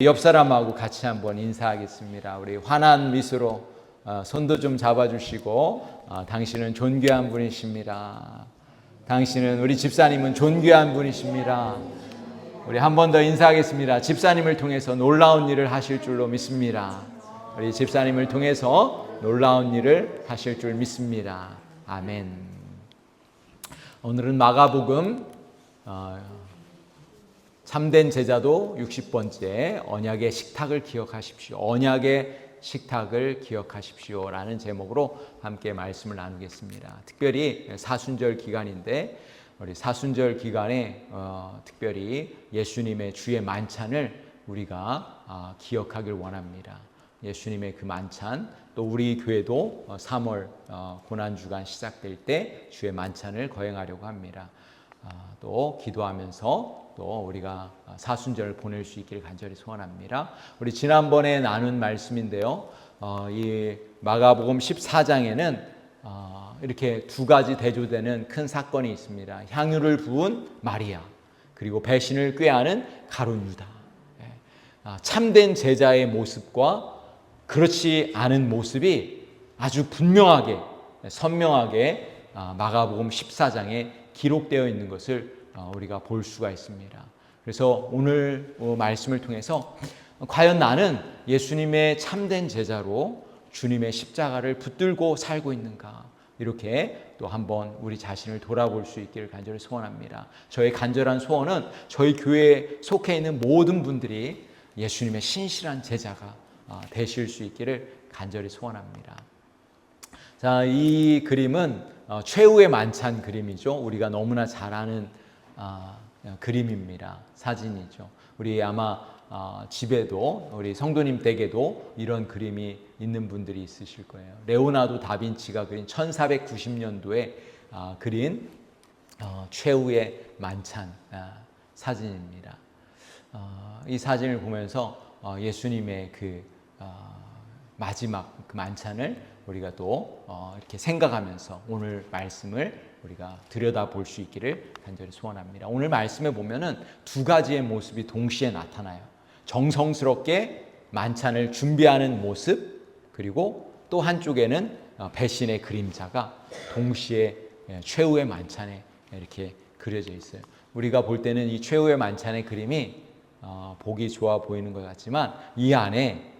옆 사람하고 같이 한번 인사하겠습니다. 우리 환한 미소로 손도 좀 잡아주시고, 당신은 존귀한 분이십니다. 당신은, 우리 집사님은 존귀한 분이십니다. 우리 한 번 더 인사하겠습니다. 집사님을 통해서 놀라운 일을 하실 줄로 믿습니다. 우리 집사님을 통해서 놀라운 일을 하실 줄 믿습니다. 아멘. 오늘은 마가복음 참된 제자도 60번째 언약의 식탁을 기억하십시오. 언약의 식탁을 기억하십시오 라는 제목으로 함께 말씀을 나누겠습니다. 특별히 사순절 기간인데, 우리 사순절 기간에 특별히 예수님의 주의 만찬을 우리가 기억하길 원합니다. 예수님의 그 만찬, 또 우리 교회도 3월 고난주간 시작될 때 주의 만찬을 거행하려고 합니다. 또 기도하면서 또 우리가 사순절을 보낼 수 있기를 간절히 소원합니다. 우리 지난번에 나눈 말씀인데요, 이 마가복음 14장에는 이렇게 두 가지 대조되는 큰 사건이 있습니다. 향유를 부은 마리아, 그리고 배신을 꾀하는 가룟 유다. 참된 제자의 모습과 그렇지 않은 모습이 아주 분명하게, 선명하게 마가복음 14장에 기록되어 있는 것을 우리가 볼 수가 있습니다. 그래서 오늘 말씀을 통해서 과연 나는 예수님의 참된 제자로 주님의 십자가를 붙들고 살고 있는가, 이렇게 또 한번 우리 자신을 돌아볼 수 있기를 간절히 소원합니다. 저의 간절한 소원은 저희 교회에 속해 있는 모든 분들이 예수님의 신실한 제자가 되실 수 있기를 간절히 소원합니다. 자, 이 그림은 최후의 만찬 그림이죠. 우리가 너무나 잘 아는 그림입니다. 사진이죠. 우리 아마 집에도, 우리 성도님 댁에도 이런 그림이 있는 분들이 있으실 거예요. 레오나르도 다빈치가 그린 1490년도에 그린 최후의 만찬 사진입니다. 이 사진을 보면서 예수님의 그 마지막 그 만찬을 우리가 또 이렇게 생각하면서 오늘 말씀을 우리가 들여다볼 수 있기를 간절히 소원합니다. 오늘 말씀에 보면은 두 가지의 모습이 동시에 나타나요. 정성스럽게 만찬을 준비하는 모습, 그리고 또 한쪽에는 배신의 그림자가 동시에 최후의 만찬에 이렇게 그려져 있어요. 우리가 볼 때는 이 최후의 만찬의 그림이 보기 좋아 보이는 것 같지만 이 안에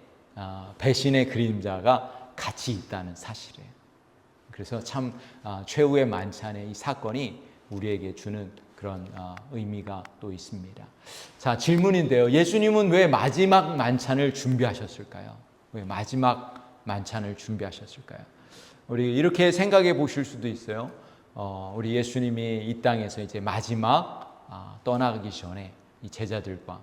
배신의 그림자가 같이 있다는 사실이에요. 그래서 참 최후의 만찬의 이 사건이 우리에게 주는 그런 의미가 또 있습니다. 자, 질문인데요. 예수님은 왜 마지막 만찬을 준비하셨을까요? 왜 마지막 만찬을 준비하셨을까요? 우리 이렇게 생각해 보실 수도 있어요. 우리 예수님이 이 땅에서 이제 마지막 떠나기 전에 이 제자들과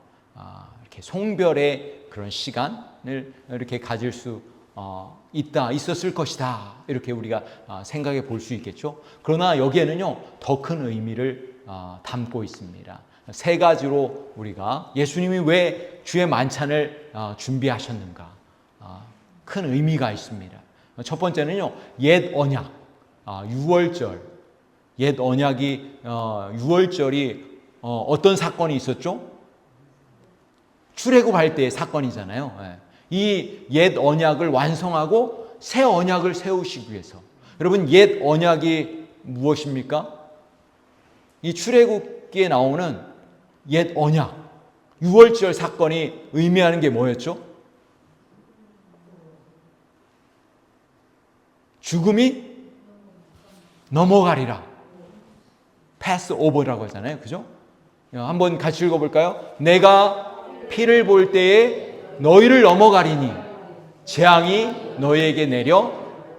이렇게 송별의 그런 시간을 이렇게 가질 수 있었을 것이다, 이렇게 우리가 생각해 볼 수 있겠죠. 그러나 여기에는요, 더 큰 의미를 담고 있습니다. 세 가지로 우리가 예수님이 왜 주의 만찬을 준비하셨는가, 큰 의미가 있습니다. 첫 번째는요, 옛 언약, 유월절. 옛 언약이, 유월절이 어떤 사건이 있었죠? 출애굽할 때의 사건이잖아요. 이 옛 언약을 완성하고 새 언약을 세우시기 위해서. 여러분, 옛 언약이 무엇입니까? 이 출애굽기에 나오는 옛 언약, 유월절 사건이 의미하는 게 뭐였죠? 죽음이 넘어가리라. 패스 오버라고 하잖아요. 그죠? 한번 같이 읽어볼까요? 내가 피를 볼 때에 너희를 넘어가리니 재앙이 너희에게 내려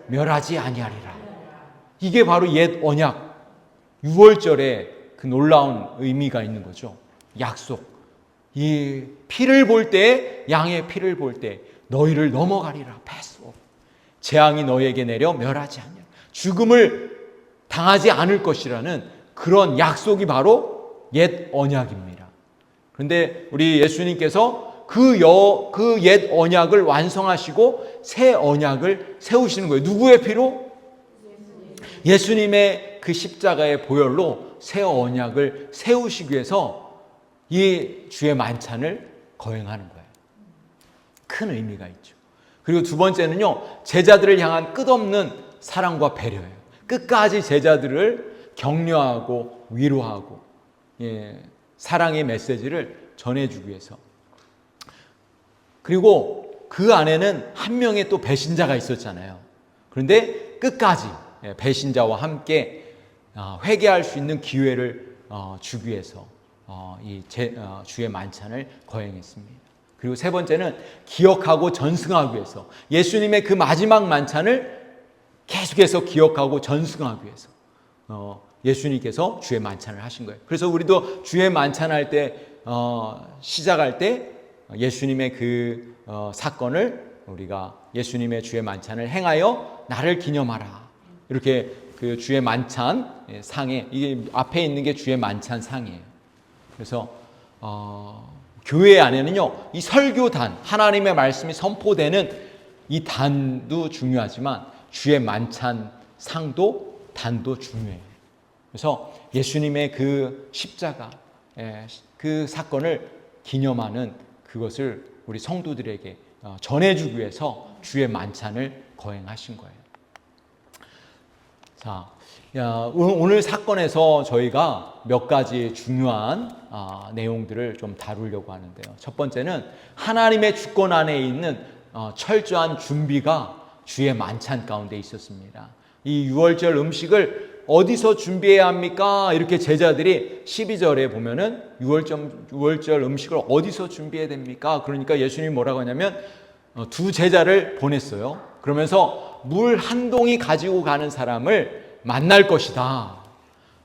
멸하지 아니하리라. 이게 바로 옛 언약, 유월절의 그 놀라운 의미가 있는 거죠. 약속. 이 피를 볼 때, 양의 피를 볼 때 너희를 넘어가리라. 패스 오버. 재앙이 너희에게 내려 멸하지 아니하리라. 죽음을 당하지 않을 것이라는 그런 약속이 바로 옛 언약입니다. 그런데 우리 예수님께서 그 옛 언약을 완성하시고 새 언약을 세우시는 거예요. 누구의 피로? 예수님의 그 십자가의 보혈로 새 언약을 세우시기 위해서 이 주의 만찬을 거행하는 거예요. 큰 의미가 있죠. 그리고 두 번째는요, 제자들을 향한 끝없는 사랑과 배려예요. 끝까지 제자들을 격려하고 위로하고 사랑의 메시지를 전해주기 위해서. 그리고 그 안에는 한 명의 또 배신자가 있었잖아요. 그런데 끝까지 배신자와 함께 회개할 수 있는 기회를 주기 위해서 주의 만찬을 거행했습니다. 그리고 세 번째는 기억하고 전승하기 위해서, 예수님의 그 마지막 만찬을 계속해서 기억하고 전승하기 위해서 예수님께서 주의 만찬을 하신 거예요. 그래서 우리도 주의 만찬할 때 시작할 때 예수님의 그 사건을 우리가 예수님의 주의 만찬을 행하여 나를 기념하라, 이렇게 그 주의 만찬 상에, 이게 앞에 있는 게 주의 만찬 상이에요. 그래서 교회 안에는요, 이 설교단, 하나님의 말씀이 선포되는 이 단도 중요하지만 주의 만찬 상도 단도 중요해요. 그래서 예수님의 그 십자가, 그 사건을 기념하는 그것을 우리 성도들에게 전해주기 위해서 주의 만찬을 거행하신 거예요. 자, 오늘 사건에서 저희가 몇 가지 중요한 내용들을 좀 다루려고 하는데요. 첫 번째는 하나님의 주권 안에 있는 철저한 준비가 주의 만찬 가운데 있었습니다. 이 유월절 음식을 어디서 준비해야 합니까? 이렇게 제자들이 12절에 보면은 유월절 음식을 어디서 준비해야 됩니까? 그러니까 예수님이 뭐라고 하냐면 두 제자를 보냈어요. 그러면서 물 한 동이 가지고 가는 사람을 만날 것이다.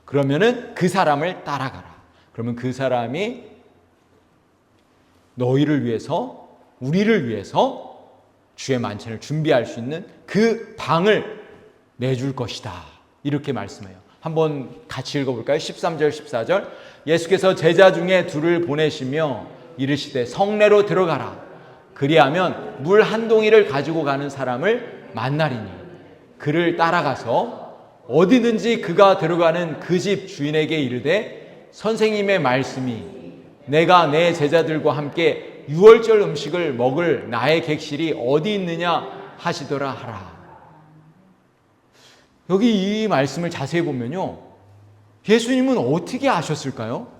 그러면은 그 사람을 따라가라. 그러면 그 사람이 너희를 위해서, 우리를 위해서 주의 만찬을 준비할 수 있는 그 방을 내줄 것이다. 이렇게 말씀해요. 한번 같이 읽어볼까요? 13절 14절. 예수께서 제자 중에 둘을 보내시며 이르시되 성내로 들어가라. 그리하면 물 한 동이를 가지고 가는 사람을 만나리니 그를 따라가서 어디든지 그가 들어가는 그 집 주인에게 이르되 선생님의 말씀이 내가 내 제자들과 함께 유월절 음식을 먹을 나의 객실이 어디 있느냐 하시더라 하라. 여기 이 말씀을 자세히 보면요, 예수님은 어떻게 아셨을까요?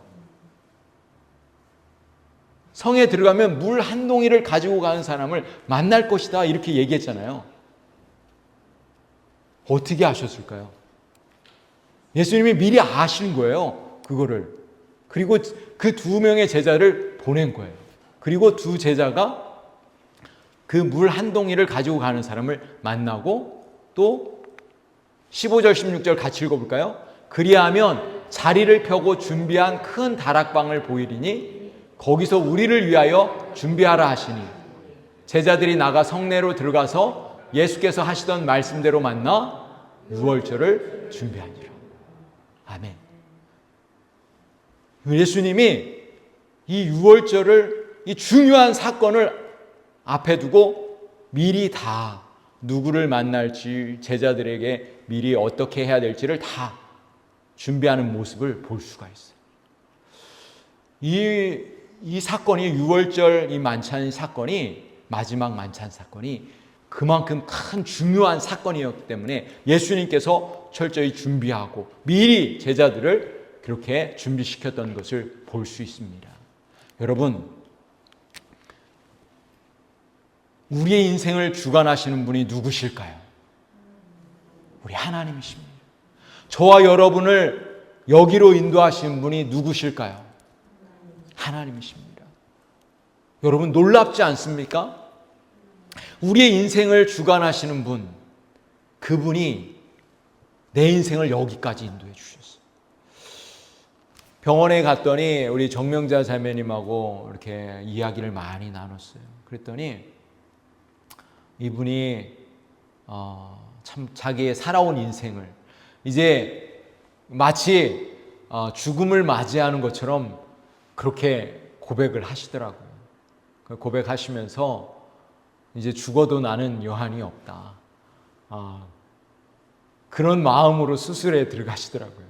성에 들어가면 물 한 동이를 가지고 가는 사람을 만날 것이다 이렇게 얘기했잖아요. 어떻게 아셨을까요? 예수님이 미리 아신 거예요, 그거를. 그리고 그 두 명의 제자를 보낸 거예요. 그리고 두 제자가 그 물 한 동이를 가지고 가는 사람을 만나고, 또 15절 16절 같이 읽어볼까요? 그리하면 자리를 펴고 준비한 큰 다락방을 보이리니 거기서 우리를 위하여 준비하라 하시니 제자들이 나가 성내로 들어가서 예수께서 하시던 말씀대로 만나 유월절을 준비하니라. 아멘. 예수님이 이 유월절을, 이 중요한 사건을 앞에 두고 미리 다 누구를 만날지, 제자들에게 미리 어떻게 해야 될지를 다 준비하는 모습을 볼 수가 있어요. 이 사건이, 유월절 이 만찬 사건이, 마지막 만찬 사건이 그만큼 큰 중요한 사건이었기 때문에 예수님께서 철저히 준비하고 미리 제자들을 그렇게 준비시켰던 것을 볼 수 있습니다. 여러분, 우리의 인생을 주관하시는 분이 누구실까요? 우리 하나님이십니다. 저와 여러분을 여기로 인도하시는 분이 누구실까요? 하나님이십니다. 여러분, 놀랍지 않습니까? 우리의 인생을 주관하시는 분, 그분이 내 인생을 여기까지 인도해 주셨어요. 병원에 갔더니 우리 정명자 자매님하고 이렇게 이야기를 많이 나눴어요. 그랬더니 이분이 참 자기의 살아온 인생을 이제 마치 죽음을 맞이하는 것처럼 그렇게 고백을 하시더라고요. 고백하시면서 이제 죽어도 나는 여한이 없다, 그런 마음으로 수술에 들어가시더라고요.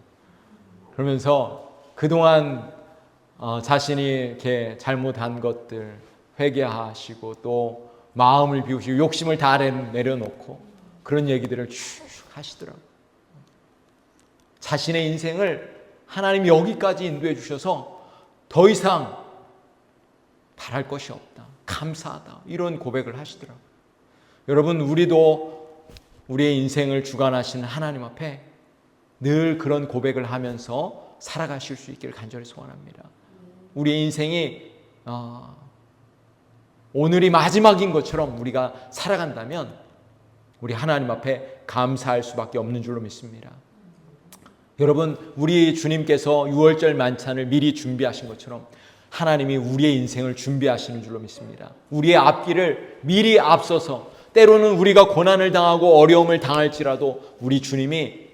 그러면서 그동안 자신이 이렇게 잘못한 것들, 회개하시고 또 마음을 비우시고 욕심을 다 내려놓고 그런 얘기들을 쭉 하시더라고요. 자신의 인생을 하나님이 여기까지 인도해 주셔서 더 이상 바랄 것이 없다, 감사하다, 이런 고백을 하시더라고요. 여러분, 우리도 우리의 인생을 주관하시는 하나님 앞에 늘 그런 고백을 하면서 살아가실 수 있기를 간절히 소원합니다. 우리의 인생이 오늘이 마지막인 것처럼 우리가 살아간다면 우리 하나님 앞에 감사할 수밖에 없는 줄로 믿습니다. 여러분, 우리 주님께서 유월절 만찬을 미리 준비하신 것처럼 하나님이 우리의 인생을 준비하시는 줄로 믿습니다. 우리의 앞길을 미리 앞서서, 때로는 우리가 고난을 당하고 어려움을 당할지라도 우리 주님이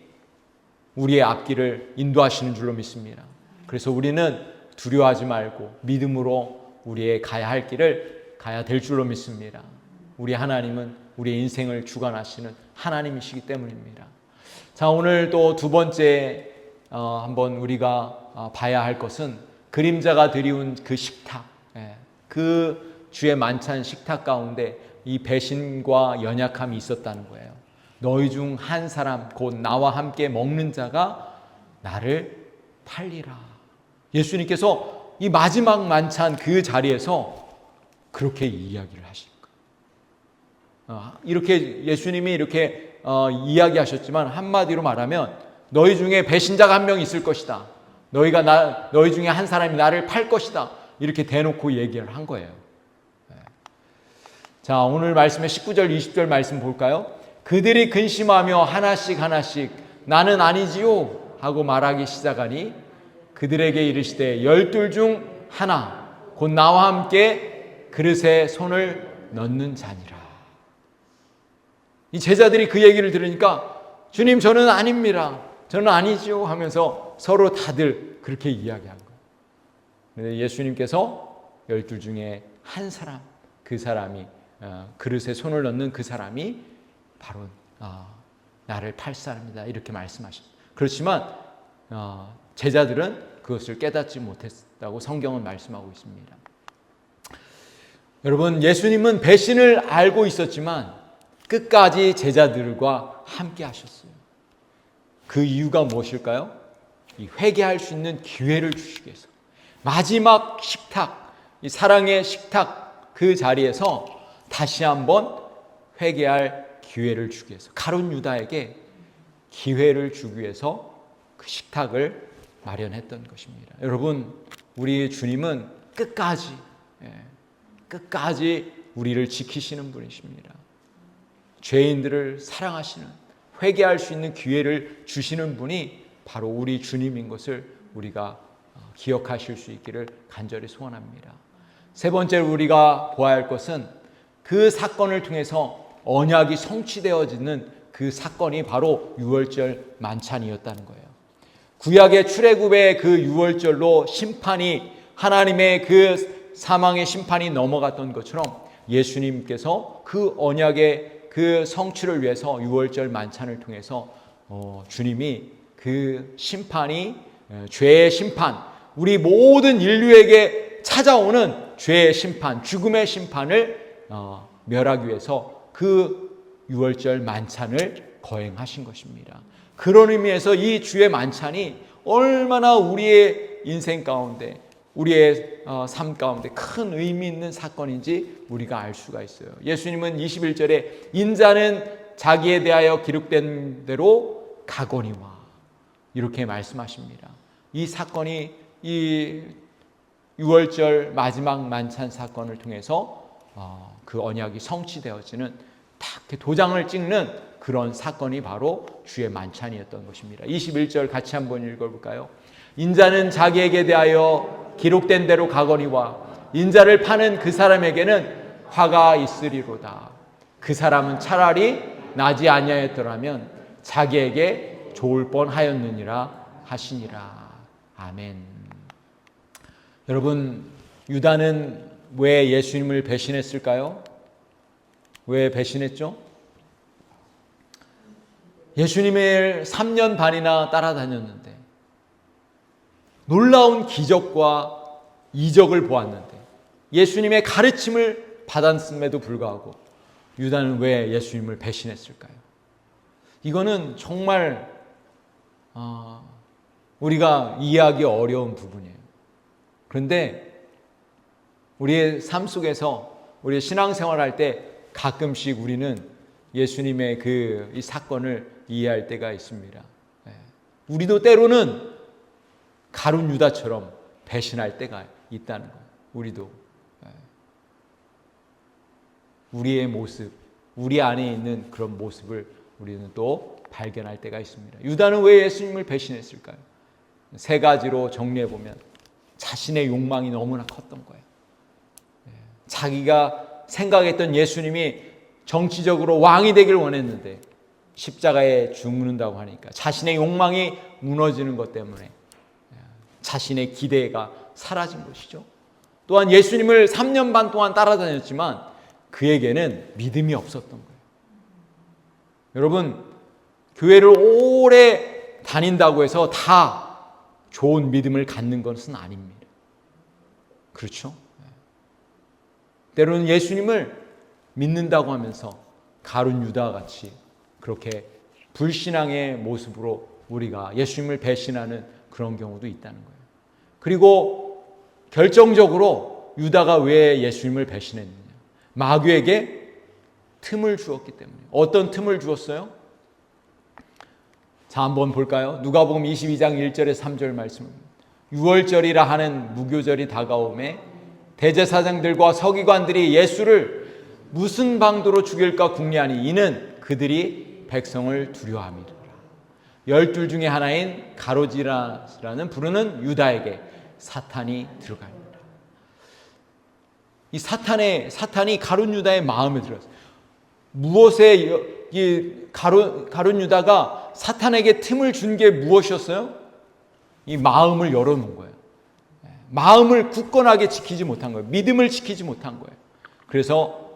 우리의 앞길을 인도하시는 줄로 믿습니다. 그래서 우리는 두려워하지 말고 믿음으로 우리의 가야 할 길을 가야 될 줄로 믿습니다. 우리 하나님은 우리의 인생을 주관하시는 하나님이시기 때문입니다. 자, 오늘 또 두 번째 한번 우리가 봐야 할 것은 그림자가 드리운 그 식탁, 그 주의 만찬 식탁 가운데 이 배신과 연약함이 있었다는 거예요. 너희 중 한 사람 곧 나와 함께 먹는 자가 나를 팔리라. 예수님께서 이 마지막 만찬 그 자리에서 그렇게 이야기를 하신 거예요. 이렇게 예수님이 이렇게 이야기하셨지만 한마디로 말하면 너희 중에 배신자가 한 명 있을 것이다. 너희 중에 한 사람이 나를 팔 것이다. 이렇게 대놓고 얘기를 한 거예요. 자, 오늘 말씀의 19절, 20절 말씀 볼까요? 그들이 근심하며 하나씩 나는 아니지요 하고 말하기 시작하니 그들에게 이르시되 12 중 하나 곧 나와 함께 그릇에 손을 넣는 자니라. 이 제자들이 그 얘기를 들으니까 주님, 저는 아닙니다, 저는 아니지요 하면서 서로 다들 그렇게 이야기한 거예요. 그런데 예수님께서 12 중에 한 사람, 그 사람이 그릇에 손을 넣는 그 사람이 바로 나를 팔 사람이다, 이렇게 말씀하십니다. 그렇지만 제자들은 그것을 깨닫지 못했다고 성경은 말씀하고 있습니다. 여러분, 예수님은 배신을 알고 있었지만 끝까지 제자들과 함께 하셨어요. 그 이유가 무엇일까요? 이 회개할 수 있는 기회를 주시기 위해서. 마지막 식탁, 이 사랑의 식탁 그 자리에서 다시 한번 회개할 기회를 주기 위해서, 가룟 유다에게 기회를 주기 위해서 그 식탁을 마련했던 것입니다. 여러분, 우리 주님은 끝까지 우리를 지키시는 분이십니다. 죄인들을 사랑하시는, 회개할 수 있는 기회를 주시는 분이 바로 우리 주님인 것을 우리가 기억하실 수 있기를 간절히 소원합니다. 세 번째로 우리가 보아야 할 것은 그 사건을 통해서 언약이 성취되어지는 그 사건이 바로 유월절 만찬이었다는 거예요. 구약의 출애굽의 그 유월절로 심판이, 하나님의 그 사망의 심판이 넘어갔던 것처럼 예수님께서 그 언약의 그 성취를 위해서 유월절 만찬을 통해서 주님이 그 심판이, 죄의 심판, 우리 모든 인류에게 찾아오는 죄의 심판, 죽음의 심판을 멸하기 위해서 그 유월절 만찬을 거행하신 것입니다. 그런 의미에서 이 주의 만찬이 얼마나 우리의 인생 가운데, 우리의 삶 가운데 큰 의미 있는 사건인지 우리가 알 수가 있어요. 예수님은 21절에 인자는 자기에 대하여 기록된 대로 가거니와 이렇게 말씀하십니다. 이 사건이, 이 유월절 마지막 만찬 사건을 통해서 그 언약이 성취되어지는, 딱 도장을 찍는 그런 사건이 바로 주의 만찬이었던 것입니다. 21절 같이 한번 읽어볼까요? 인자는 자기에게 대하여 기록된 대로 가거니와 인자를 파는 그 사람에게는 화가 있으리로다. 그 사람은 차라리 나지 아니하였더라면 자기에게 좋을 뻔하였느니라 하시니라. 아멘. 여러분, 유다는 왜 예수님을 배신했을까요? 왜 배신했죠? 예수님을 3년 반이나 따라다녔는데, 놀라운 기적과 이적을 보았는데, 예수님의 가르침을 받았음에도 불구하고 유다는 왜 예수님을 배신했을까요? 이거는 정말 우리가 이해하기 어려운 부분이에요. 그런데 우리의 삶 속에서 우리의 신앙생활 할 때 가끔씩 우리는 예수님의 이 사건을 이해할 때가 있습니다. 우리도 때로는 가룟 유다처럼 배신할 때가 있다는 거예요. 우리도 우리의 모습, 우리 안에 있는 그런 모습을 우리는 또 발견할 때가 있습니다. 유다는 왜 예수님을 배신했을까요? 세 가지로 정리해 보면 자신의 욕망이 너무나 컸던 거예요. 자기가 생각했던 예수님이 정치적으로 왕이 되길 원했는데 십자가에 죽는다고 하니까 자신의 욕망이 무너지는 것 때문에 자신의 기대가 사라진 것이죠. 또한 예수님을 3년 반 동안 따라다녔지만 그에게는 믿음이 없었던 거예요. 여러분, 교회를 오래 다닌다고 해서 다 좋은 믿음을 갖는 것은 아닙니다. 그렇죠? 때로는 예수님을 믿는다고 하면서 가룟 유다 같이 그렇게 불신앙의 모습으로 우리가 예수님을 배신하는 그런 경우도 있다는 거예요. 그리고 결정적으로 유다가 왜 예수님을 배신했느냐? 마귀에게 틈을 주었기 때문에. 어떤 틈을 주었어요? 자, 한번 볼까요? 누가복음 22장 1절에 3절 말씀입니다. 유월절이라 하는 무교절이 다가오매 대제사장들과 서기관들이 예수를 무슨 방도로 죽일까 궁리하니 이는 그들이 백성을 두려워함이라. 12 중에 하나인 가로지라라는 부르는 유다에게 사탄이 들어갑니다. 이 사탄이 가룟 유다의 마음에 들었어요. 무엇에 이 가룟 유다가 사탄에게 틈을 준 게 무엇이었어요? 이 마음을 열어놓은 거예요. 마음을 굳건하게 지키지 못한 거예요. 믿음을 지키지 못한 거예요. 그래서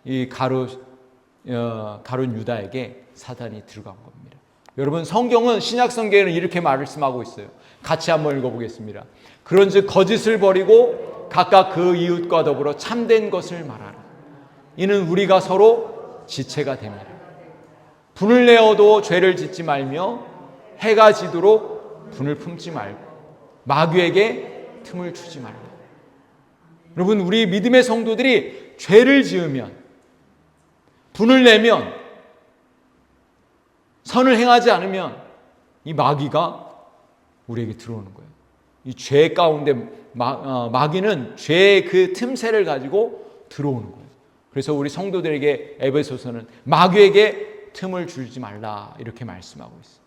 이 가룟 유다에게 사탄이 들어간 겁니다. 여러분, 성경은 신약 성경에는 이렇게 말씀하고 있어요. 같이 한번 읽어보겠습니다. 그런즉 거짓을 버리고 각각 그 이웃과 더불어 참된 것을 말하라. 이는 우리가 서로 지체가 됩니다. 분을 내어도 죄를 짓지 말며 해가 지도록 분을 품지 말고 마귀에게 틈을 주지 말라. 여러분, 우리 믿음의 성도들이 죄를 지으면, 분을 내면, 선을 행하지 않으면 이 마귀가 우리에게 들어오는 거예요. 이 죄 가운데 마귀는 죄의 그 틈새를 가지고 들어오는 거예요. 그래서 우리 성도들에게 에베소서는 마귀에게 틈을 주지 말라 이렇게 말씀하고 있어요.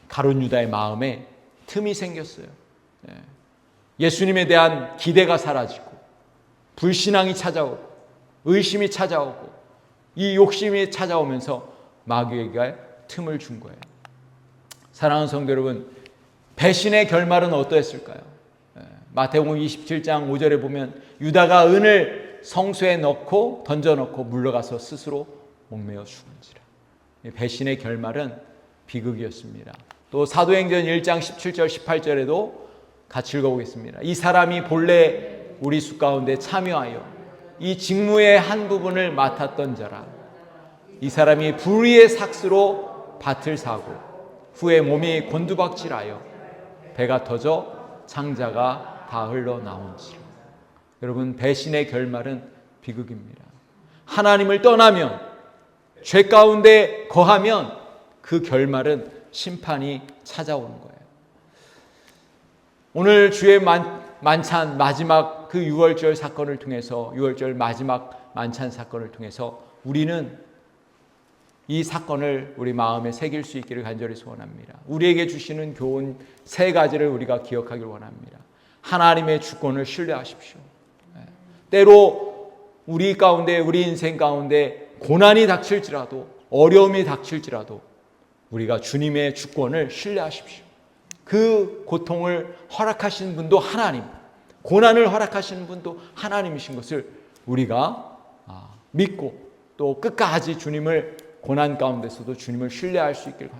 가룟 유다의 마음에 틈이 생겼어요. 예수님에 대한 기대가 사라지고 불신앙이 찾아오고 의심이 찾아오고 이 욕심이 찾아오면서 마귀에게 틈을 준 거예요. 사랑하는 성도 여러분, 배신의 결말은 어떠했을까요? 마태복음 27장 5절에 보면 유다가 은을 성소에 넣고 던져넣고 물러가서 스스로 목매어 죽은지라. 배신의 결말은 비극이었습니다. 또 사도행전 1장 17절 18절에도 같이 읽어보겠습니다. 이 사람이 본래 우리 수 가운데 참여하여 이 직무의 한 부분을 맡았던 자라. 이 사람이 불의의 삭스로 밭을 사고 후에 몸이 곤두박질하여 배가 터져 창자가 다 흘러나온지라. 여러분, 배신의 결말은 비극입니다. 하나님을 떠나면, 죄 가운데 거하면 그 결말은 심판이 찾아오는 거예요. 오늘 주의 만찬 마지막 그 6월절 사건을 통해서, 6월절 마지막 만찬 사건을 통해서 우리는 이 사건을 우리 마음에 새길 수 있기를 간절히 소원합니다. 우리에게 주시는 교훈 세 가지를 우리가 기억하길 원합니다. 하나님의 주권을 신뢰하십시오. 때로 우리 가운데, 우리 인생 가운데 고난이 닥칠지라도, 어려움이 닥칠지라도 우리가 주님의 주권을 신뢰하십시오. 그 고통을 허락하신 분도 하나님, 고난을 허락하시는 분도 하나님이신 것을 우리가 믿고 또 끝까지 주님을, 고난 가운데서도 주님을 신뢰할 수 있기를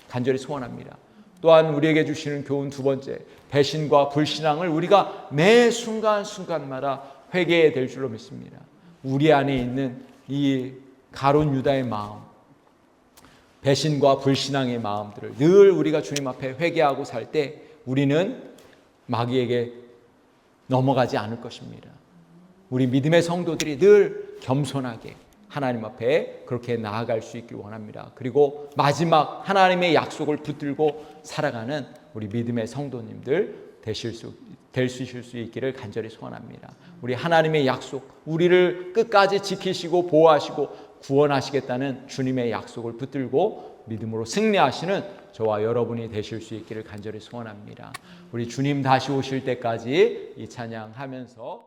간절히 소원합니다. 또한 우리에게 주시는 교훈 두 번째, 배신과 불신앙을 우리가 매 순간순간마다 회개해야 될 줄로 믿습니다. 우리 안에 있는 이 가룟 유다의 마음, 배신과 불신앙의 마음들을 늘 우리가 주님 앞에 회개하고 살 때 우리는 마귀에게 넘어가지 않을 것입니다. 우리 믿음의 성도들이 늘 겸손하게 하나님 앞에 그렇게 나아갈 수 있길 원합니다. 그리고 마지막 하나님의 약속을 붙들고 살아가는 우리 믿음의 성도님들 되실 수 있기를 간절히 소원합니다. 우리 하나님의 약속, 우리를 끝까지 지키시고 보호하시고 구원하시겠다는 주님의 약속을 붙들고 믿음으로 승리하시는 저와 여러분이 되실 수 있기를 간절히 소원합니다. 우리 주님 다시 오실 때까지 이 찬양하면서